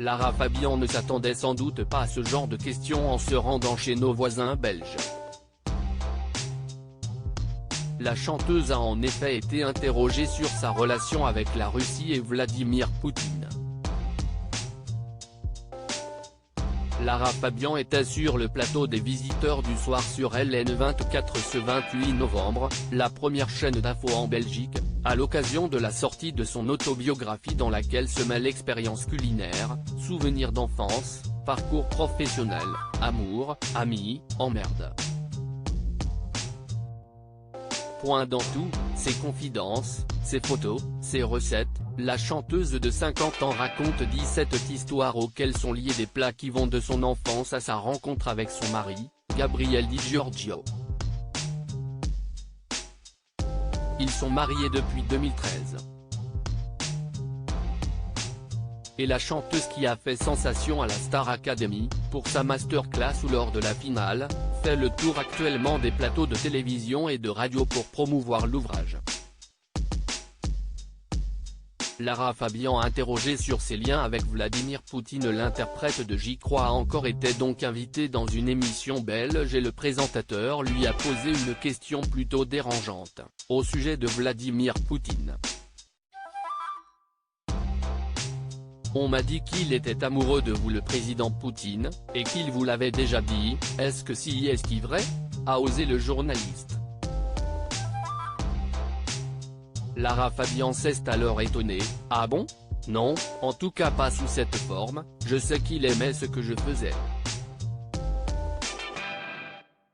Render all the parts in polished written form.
Lara Fabian ne s'attendait sans doute pas à ce genre de questions en se rendant chez nos voisins belges. La chanteuse a en effet été interrogée sur sa relation avec la Russie et Vladimir Poutine. Lara Fabian était sur le plateau des visiteurs du soir sur LN24 ce 28 novembre, la première chaîne d'info en Belgique, à l'occasion de la sortie de son autobiographie dans laquelle se mêlent expériences culinaires, souvenirs d'enfance, parcours professionnel, amour, amis, emmerde. Point dans tout, ses confidences, ses photos, ses recettes, la chanteuse de 50 ans raconte 17 histoires auxquelles sont liés des plats qui vont de son enfance à sa rencontre avec son mari, Gabriel Di Giorgio. Ils sont mariés depuis 2013. Et la chanteuse qui a fait sensation à la Star Academy, pour sa masterclass ou lors de la finale, fait le tour actuellement des plateaux de télévision et de radio pour promouvoir l'ouvrage. Lara Fabian interrogée sur ses liens avec Vladimir Poutine, l'interprète de J'y crois a encore été donc invitée dans une émission belge et le présentateur lui a posé une question plutôt dérangeante, au sujet de Vladimir Poutine. On m'a dit qu'il était amoureux de vous, le président Poutine, et qu'il vous l'avait déjà dit, est-ce que si est-ce vrai ? A osé le journaliste. Lara Fabian s'est alors étonnée, ah bon ? Non, en tout cas pas sous cette forme, je sais qu'il aimait ce que je faisais.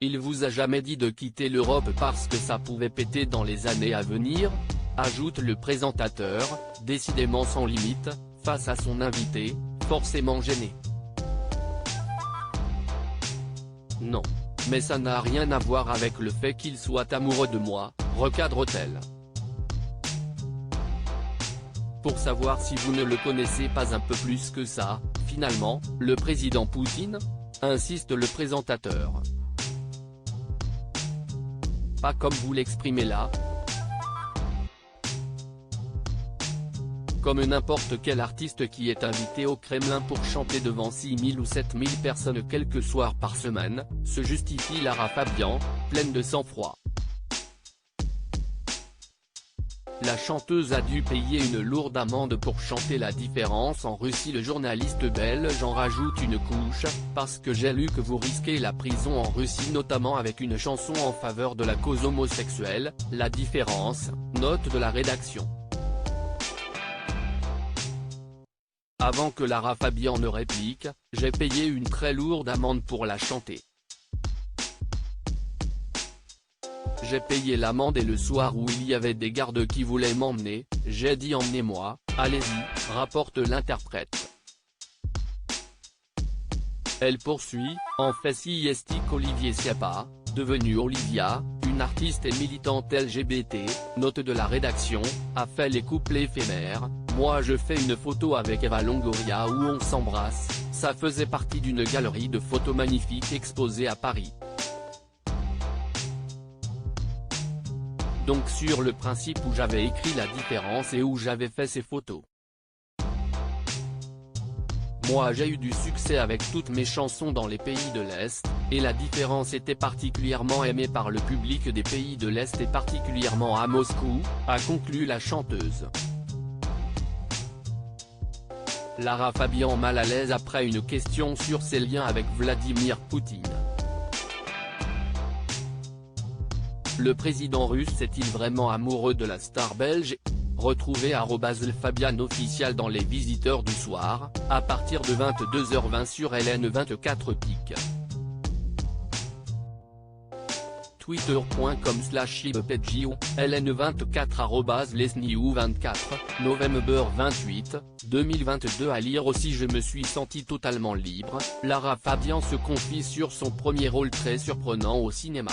Il vous a jamais dit de quitter l'Europe parce que ça pouvait péter dans les années à venir ? Ajoute le présentateur, décidément sans limite, face à son invité, forcément gêné. Non. Mais ça n'a rien à voir avec le fait qu'il soit amoureux de moi, recadre-t-elle. Pour savoir si vous ne le connaissez pas un peu plus que ça, finalement, le président Poutine ? Insiste le présentateur. Pas comme vous l'exprimez là. Comme n'importe quel artiste qui est invité au Kremlin pour chanter devant 6 000 ou 7 000 personnes quelques soirs par semaine, se justifie Lara Fabian, pleine de sang-froid. La chanteuse a dû payer une lourde amende pour chanter La Différence en Russie. Le journaliste belge en rajoute une couche, parce que j'ai lu que vous risquez la prison en Russie notamment avec une chanson en faveur de la cause homosexuelle, La Différence, note de la rédaction. Avant que Lara Fabian ne réplique, j'ai payé une très lourde amende pour la chanter. J'ai payé l'amende et le soir où il y avait des gardes qui voulaient m'emmener, j'ai dit emmenez-moi, allez-y, rapporte l'interprète. Elle poursuit, en fait si est qu'Olivier Sciappa, devenue Olivia, une artiste et militante LGBT, note de la rédaction, a fait les couplets éphémères, moi je fais une photo avec Eva Longoria où on s'embrasse, ça faisait partie d'une galerie de photos magnifiques exposée à Paris. Donc sur le principe où j'avais écrit La Différence et où j'avais fait ces photos. Moi j'ai eu du succès avec toutes mes chansons dans les pays de l'Est, et La Différence était particulièrement aimée par le public des pays de l'Est et particulièrement à Moscou, a conclu la chanteuse. Lara Fabian mal à l'aise après une question sur ses liens avec Vladimir Poutine. Le président russe est-il vraiment amoureux de la star belge ? Retrouvez @LeFabianOfficial dans les visiteurs du soir, à partir de 22h20 sur LN24 Pic. Twitter.com/IBPGO, LN24 @LesNew24, novembre 28, 2022. À lire aussi. Je me suis senti totalement libre, Lara Fabian se confie sur son premier rôle très surprenant au cinéma.